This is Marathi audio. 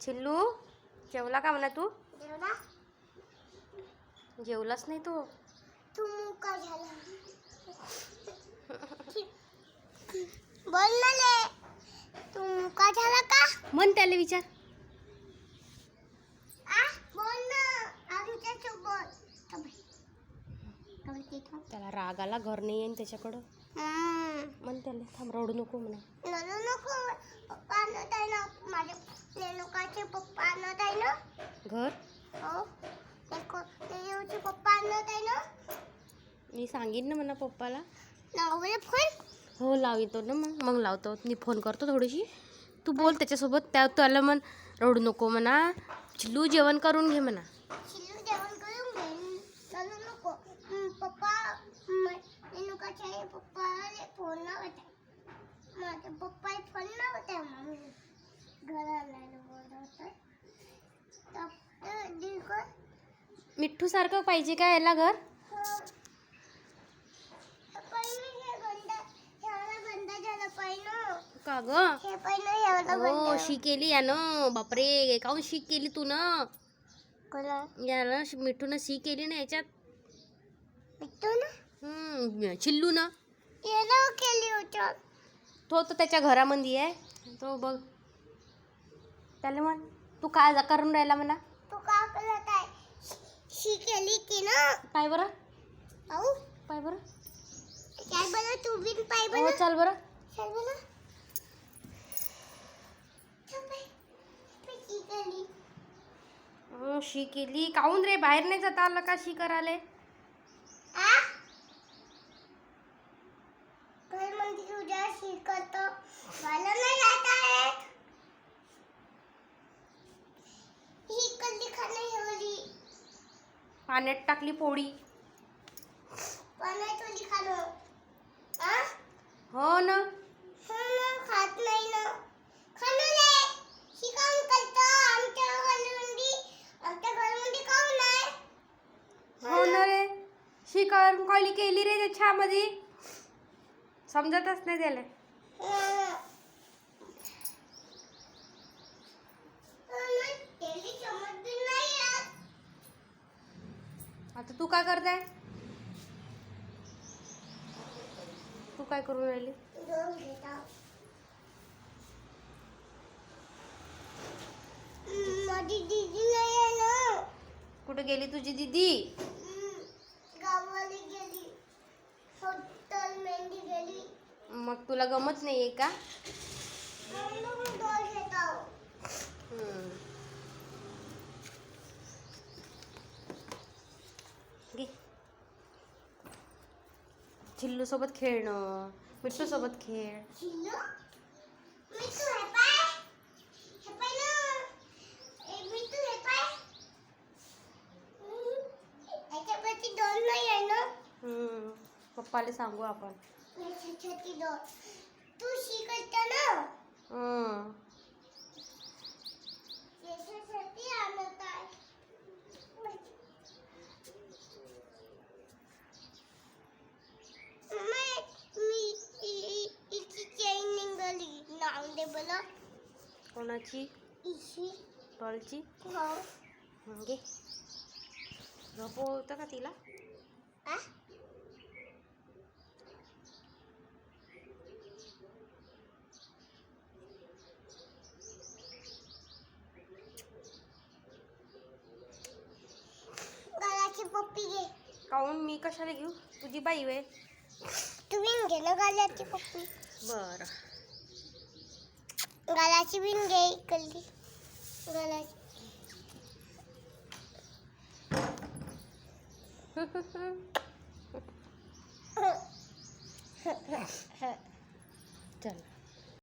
चिल्लू जेवला का म्हणा तू? जेवला? जेवलाच नाही तू. तू मुका झाला. बोल ना ले. तू मुका झाला का? मन त्याला विचार. बोल ना. आमच्या सोबत. त्याला राग आला, घर नाही येईन त्याच्याकडं. मन त्याला थांब, रडू नको म्हणा. रडू नको. पप्पा आणत आहे ना. माझे रेणुकाचे पप्पा आणत आहे ना घर. हो. रेणुकाचे पप्पा आणत आहे ना. मी सांगीन ना म्हणा पप्पाला. लावले फोन. हो लावितो ना. मग लावतो. मी फोन करतो थोडीशी. तू बोल त्याच्यासोबत. त्याला मन रडू नको म्हणा. चिल्लू जेवण करून घे म्हणा. चिल्लू जेवण करून घे. रडू नको. पप्पा रेणुकाचे पप्पाला फोन लावत आहे. माझे पप्पा फोन लावत आहे. मम्मी घराला बोलवत. मिठ्ठू सारखं पाहिजे का याला घर? का ग? हो शी केली यानं. बापरे, काहून शी केली तू ना? याला मिठ्ठून शी केली ना याच्यात. चिल्लू ना केली होती. तो तर त्याच्या घरामध्ये आहे. तो बघ त्याला म्हण तू काय करून राहिला म्हणा. तू का करत आहे? शी केली की ना. पाय बरं. पाहू पाय बरं. काय बरं तू बिन पाय हो बरं. चल बरं. चल बरं. शी केली. काहून रे बाहेर नाही जाता आलं का शी करायला? तुझ्या शी करतो. मला नाही जाता येत. ही कल्ली खाणे होली. पाण्यात टाकली पोळी. पाण्यात होली खाणं. हो ना. खात नाही ना. खाणं रे. ही काम करतो आमच्या घरामध्ये काहून नाही? हो ना रे. शी कॉली केली रे त्याच्यामध्ये. समजतच नाही त्याला. आता तू काय करताय? तू काय करून राहिली? माझी दीदी नाही आहे ना. कुठे गेली तुझी दीदी? गावाला गेली. हॉस्टेल मेंढी गेली. मग तुला गमत नाहीये का? चिल्लू सोबत खेळणं. मिठ्ठू सोबत खेळ. पप्पाला सांगू आपण. तू शिकत ना. याच्यासाठी आणत आहे. इची चेन निघाली. नाव दे बोला. कोणाची? इशी. टॉलची. हो. घे. झोपवतं का तिला? गालाची पप्पी घे. काहून मी कशाला घेऊ? तुझी बाई वे. तू बिन घे ना गालाची पप्पी. बरं. गालाची बिन घे. इकडली गालाची. चल.